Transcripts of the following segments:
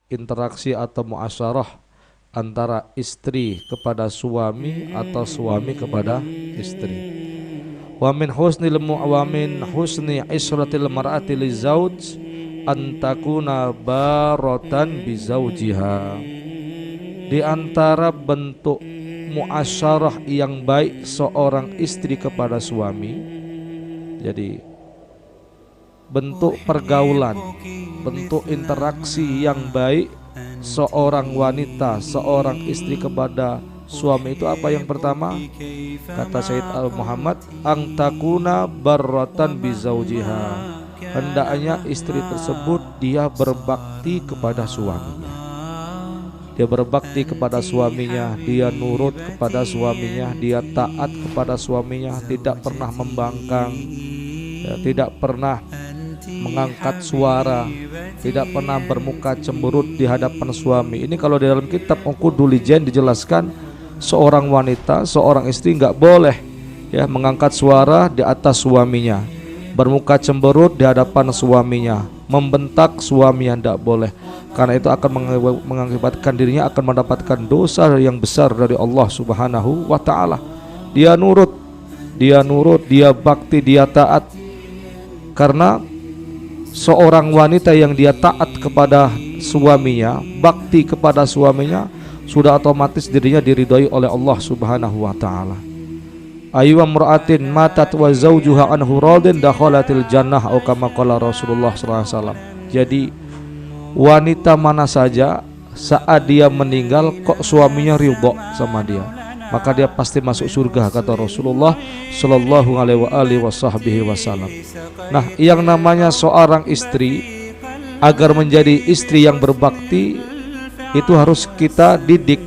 interaksi atau muasyarah antara istri kepada suami atau suami kepada istri. Wa min husni isratil mar'ati lizauj an takuna baratan bi zaujiha. Di antara bentuk muasyarah yang baik seorang istri kepada suami, jadi bentuk pergaulan, bentuk interaksi yang baik seorang wanita, seorang istri kepada suami itu apa yang pertama? Kata Sayyid Al-Muhammad, angtakuna barratan bizaujiha. Hendaknya istri tersebut dia berbakti kepada suaminya. Dia berbakti kepada suaminya, dia nurut kepada suaminya, dia taat kepada suaminya, tidak pernah membangkang, ya, tidak pernah mengangkat suara, tidak pernah bermuka cemberut di hadapan suami. Ini kalau di dalam kitab Uqudul Lijan dijelaskan, seorang wanita, seorang istri nggak boleh ya mengangkat suara di atas suaminya, bermuka cemberut di hadapan suaminya, membentak suaminya tidak boleh, karena itu akan mengakibatkan dirinya akan mendapatkan dosa yang besar dari Allah Subhanahu wa Ta'ala. Dia nurut, dia bakti, dia taat. Karena seorang wanita yang dia taat kepada suaminya, bakti kepada suaminya, sudah otomatis dirinya diridhoi oleh Allah Subhanahu wa Ta'ala. Ayu amra'atin matat wa zawjuha anhu radin dakhalatil jannah atau kama qala Rasulullah sallallahu alaihi wasallam. Jadi wanita mana saja saat dia meninggal kok suaminya ridha sama dia, maka dia pasti masuk surga, kata Rasulullah sallallahu alaihi wasallam. Nah, yang namanya seorang istri agar menjadi istri yang berbakti itu harus kita didik,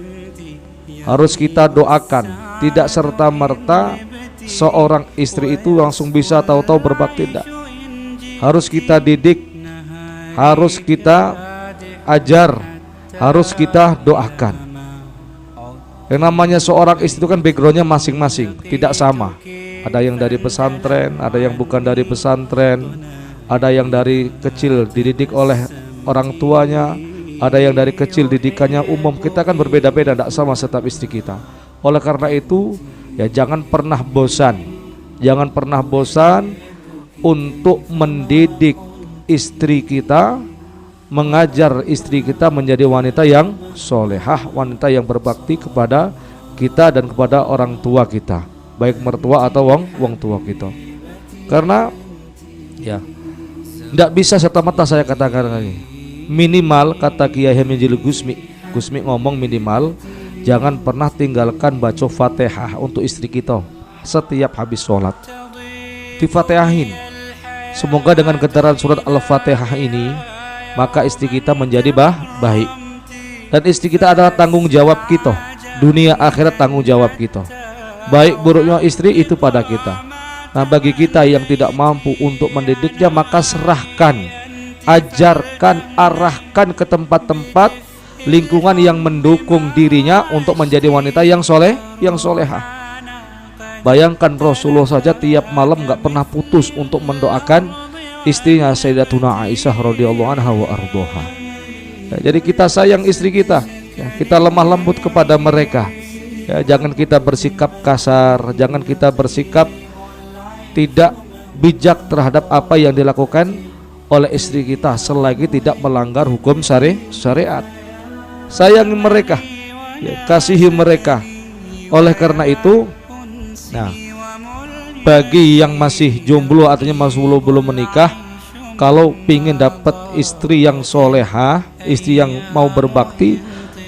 harus kita doakan. Tidak serta-merta seorang istri itu langsung bisa tahu-tahu berbakti, tidak. Harus kita didik, harus kita ajar, harus kita doakan. Yang namanya seorang istri itu kan backgroundnya masing-masing, tidak sama. Ada yang dari pesantren, ada yang bukan dari pesantren, ada yang dari kecil dididik oleh orang tuanya, ada yang dari kecil didikannya umum. Kita kan berbeda-beda, tidak sama setiap istri kita. Oleh karena itu ya jangan pernah bosan, jangan pernah bosan untuk mendidik istri kita, mengajar istri kita menjadi wanita yang solehah, wanita yang berbakti kepada kita dan kepada orang tua kita, baik mertua atau wong tua kita. Karena ya tidak bisa serta-merta, saya katakan lagi, minimal kata Kiai Hamidul Gusmi ngomong minimal jangan pernah tinggalkan baca Fatihah untuk istri kita setiap habis sholat. Difatihahin. Semoga dengan getaran surat Al-Fatihah ini maka istri kita menjadi baik. Dan istri kita adalah tanggung jawab kita, dunia akhirat tanggung jawab kita. Baik buruknya istri itu pada kita. Nah, bagi kita yang tidak mampu untuk mendidiknya, maka serahkan, ajarkan, arahkan ke tempat-tempat lingkungan yang mendukung dirinya untuk menjadi wanita yang solehah. Bayangkan Rasulullah saja tiap malam nggak pernah putus untuk mendoakan istrinya Sayyidatuna Aisyah radhiyallahu anha wa ardhaha. Ya, jadi kita sayang istri kita, ya, kita lemah lembut kepada mereka. Ya, jangan kita bersikap kasar, jangan kita bersikap tidak bijak terhadap apa yang dilakukan oleh istri kita selagi tidak melanggar hukum syariat. Sayangi mereka, ya, kasihi mereka. Oleh karena itu, nah, bagi yang masih jomblo artinya masih belum menikah, kalau pingin dapat istri yang solehah, istri yang mau berbakti,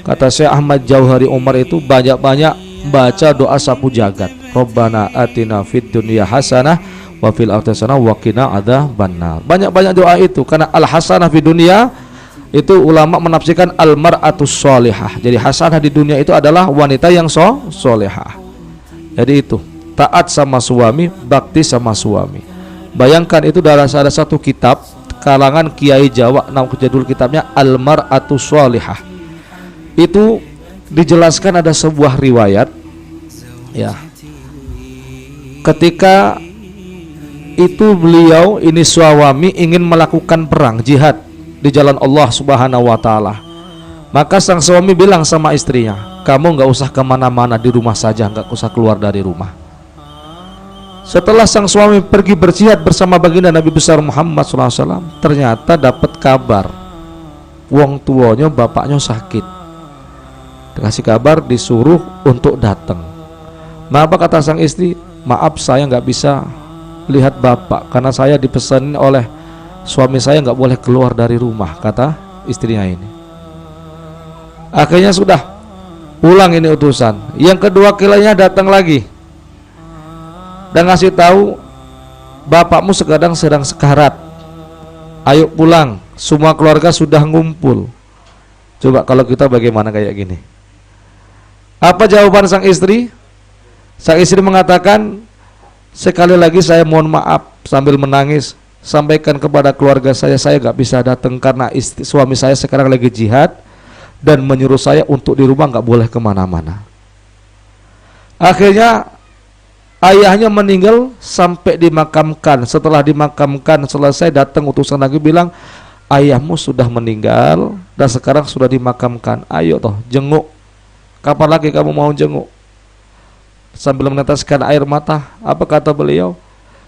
kata Syekh Ahmad Jauhari Umar itu banyak-banyak baca doa sapu jagat. Rabbana atina fid dunya hasanah wa fil akhirati hasanah wa qina adzabannar. Banyak-banyak doa itu, karena al hasanah fid dunya itu ulama menafsirkan al-mar'atus sholihah. Jadi hasanah di dunia itu adalah wanita yang solehah. Jadi itu taat sama suami, bakti sama suami. Bayangkan itu ada satu kitab kalangan Kiai Jawa, nama judul kitabnya Al-Mar'atus Sholihah. Itu dijelaskan ada sebuah riwayat, ya, ketika itu beliau ini suami ingin melakukan perang jihad di jalan Allah Subhanahu wa Ta'ala. Maka sang suami bilang sama istrinya, kamu nggak usah kemana-mana, di rumah saja, nggak usah keluar dari rumah. Setelah sang suami pergi berjihad bersama baginda Nabi besar Muhammad SAW, ternyata dapat kabar wong tuanya, bapaknya sakit. Dikasih kabar, disuruh untuk datang. Apa kata sang istri? Maaf, saya nggak bisa lihat bapak karena saya dipesan oleh suami saya nggak boleh keluar dari rumah, kata istrinya ini. Akhirnya sudah pulang ini utusan. Yang kedua kalinya datang lagi dan ngasih tahu, bapakmu sedang sekarat, ayo pulang, semua keluarga sudah ngumpul. Coba kalau kita bagaimana kayak gini? Apa jawaban sang istri? Sang istri mengatakan, sekali lagi saya mohon maaf, sambil menangis, sampaikan kepada keluarga saya gak bisa datang karena suami saya sekarang lagi jihad dan menyuruh saya untuk di rumah, gak boleh kemana-mana. Akhirnya ayahnya meninggal sampai dimakamkan. Setelah dimakamkan, selesai, datang utusan lagi bilang, ayahmu sudah meninggal dan sekarang sudah dimakamkan, ayo toh jenguk, kapan lagi kamu mau jenguk? Sambil meneteskan air mata, apa kata beliau?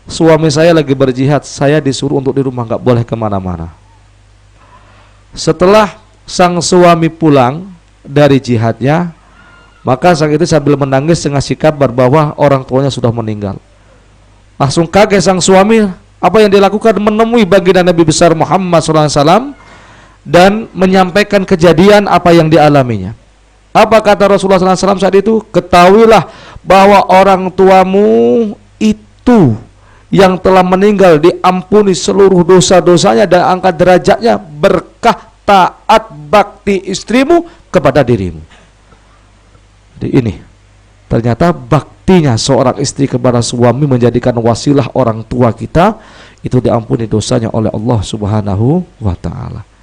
Suami saya lagi berjihad, saya disuruh untuk di rumah, gak boleh kemana-mana. Setelah sang suami pulang dari jihadnya, maka sang itu sambil menangis ngasih kabar bahwa orang tuanya sudah meninggal. Langsung kaget sang suami, apa yang dilakukan? Menemui baginda Nabi besar Muhammad SAW dan menyampaikan kejadian apa yang dialaminya. Apa kata Rasulullah SAW saat itu? Ketahuilah bahwa orang tuamu itu yang telah meninggal diampuni seluruh dosa-dosanya dan angkat derajatnya berkah taat bakti istrimu kepada dirimu. Jadi ini ternyata baktinya seorang istri kepada suami menjadikan wasilah orang tua kita itu diampuni dosanya oleh Allah Subhanahu wa ta'ala.